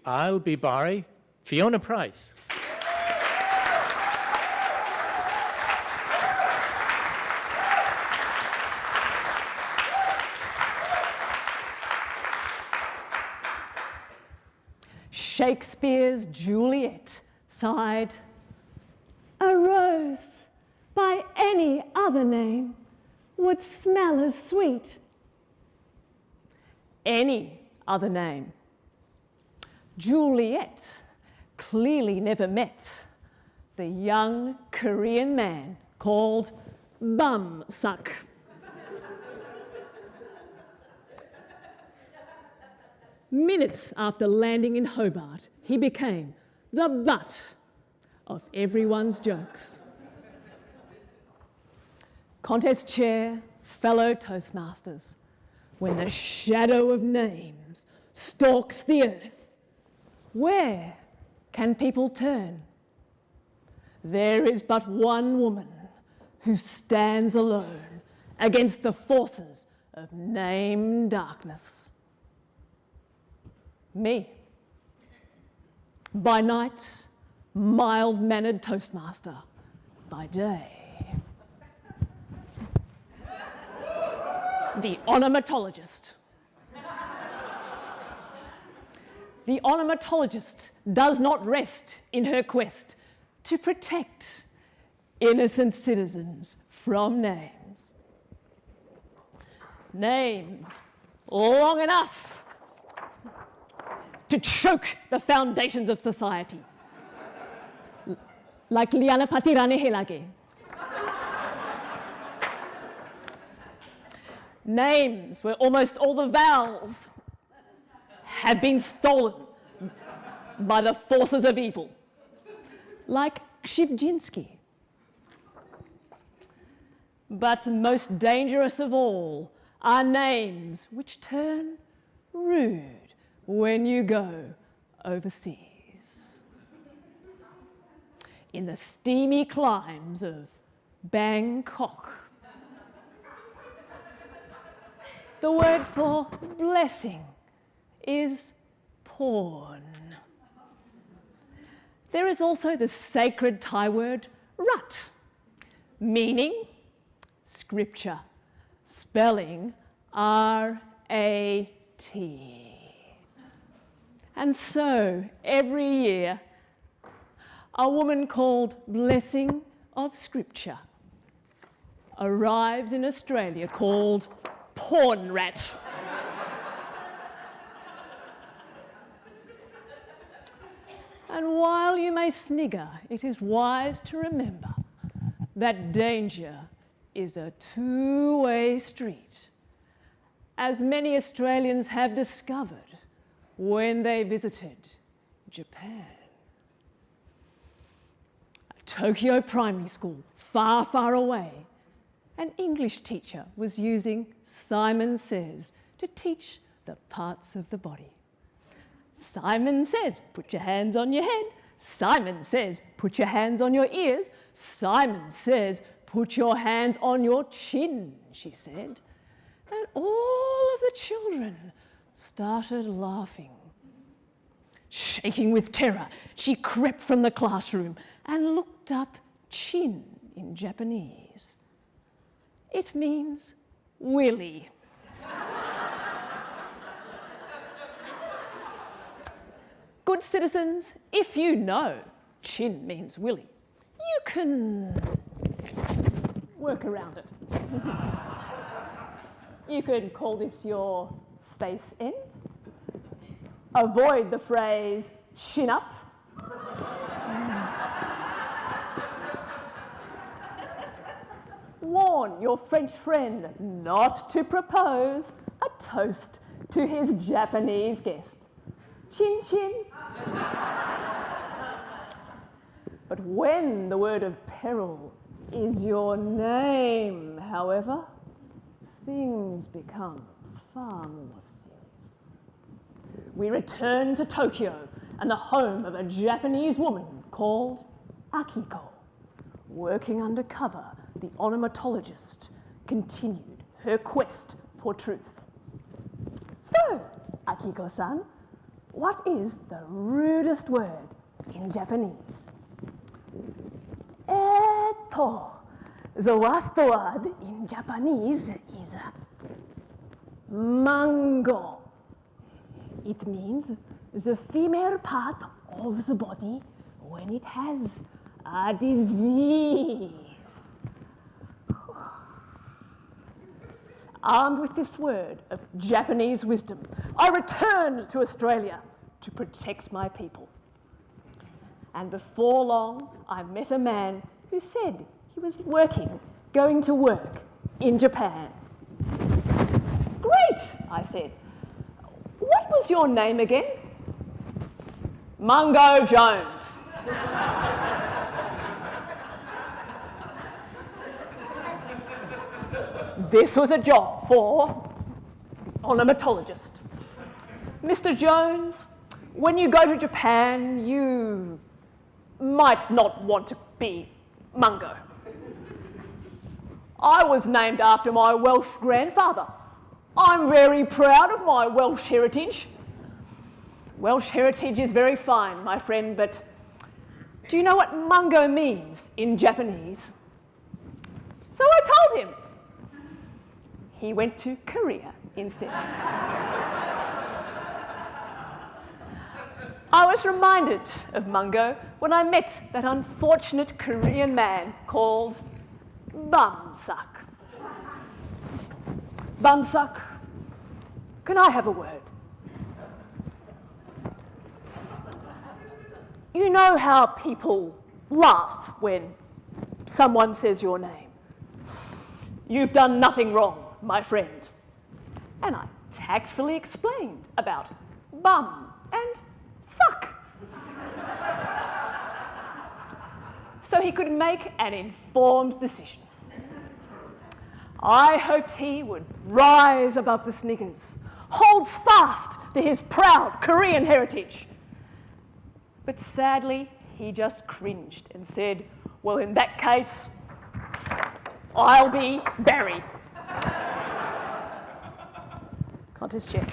I'll be Barry, Fiona Price. Shakespeare's Juliet sighed, "A rose by any other name would smell as sweet." Any other name. Juliet clearly never met the young Korean man called Bum Suck. Minutes after landing in Hobart, he became the butt of everyone's jokes. Contest chair, fellow Toastmasters, when the shadow of names stalks the earth, where can people turn? There is but one woman who stands alone against the forces of name darkness. Me. By night, mild-mannered Toastmaster. By day, the onomatologist. The onomatologist does not rest in her quest to protect innocent citizens from names. Names long enough to choke the foundations of society, like Liana Patirane Helage. Names where almost all the vowels have been stolen by the forces of evil, like Kshivjinsky. But most dangerous of all are names which turn rude when you go overseas. In the steamy climes of Bangkok, the word for blessing is porn. There is also the sacred Thai word rat, meaning scripture, spelling R-A-T. And so, every year, a woman called Blessing of Scripture arrives in Australia called Porn Rat. And while you may snigger, it is wise to remember that danger is a two-way street, as many Australians have discovered when they visited Japan. A Tokyo primary school, far, far away, an English teacher was using Simon Says to teach the parts of the body. Simon says, put your hands on your head. Simon says, put your hands on your ears. Simon says, put your hands on your chin, she said. And all of the children started laughing. Shaking with terror, she crept from the classroom and looked up chin in Japanese. It means willy. Good citizens, if you know chin means willy, you can work around it. You could call this your face end. Avoid the phrase chin up. Warn your French friend not to propose a toast to his Japanese guest. Chin chin. But when the word of peril is your name, however, things become far more serious. We return to Tokyo and the home of a Japanese woman called Akiko. Working undercover, the onomatologist continued her quest for truth. So, Akiko-san, what is the rudest word in Japanese? The worst word in Japanese is mango. It means the female part of the body when it has a disease. Armed with this word of Japanese wisdom, I returned to Australia to protect my people. And before long, I met a man who said he was going to work in Japan. Great, I said. What was your name again? Mungo Jones. This was a job for ornithologist. Mr. Jones, when you go to Japan, you might not want to be Mungo. I was named after my Welsh grandfather. I'm very proud of my Welsh heritage. Welsh heritage is very fine, my friend, but do you know what Mungo means in Japanese? So I told him. He went to Korea instead. I was reminded of Mungo when I met that unfortunate Korean man called Bumsuck. Bumsuck, can I have a word? You know how people laugh when someone says your name. You've done nothing wrong, my friend. And I tactfully explained about bum and suck. So he could make an informed decision. I hoped he would rise above the sniggers, hold fast to his proud Korean heritage. But sadly, he just cringed and said, well, in that case, I'll be Barry. Contest chair.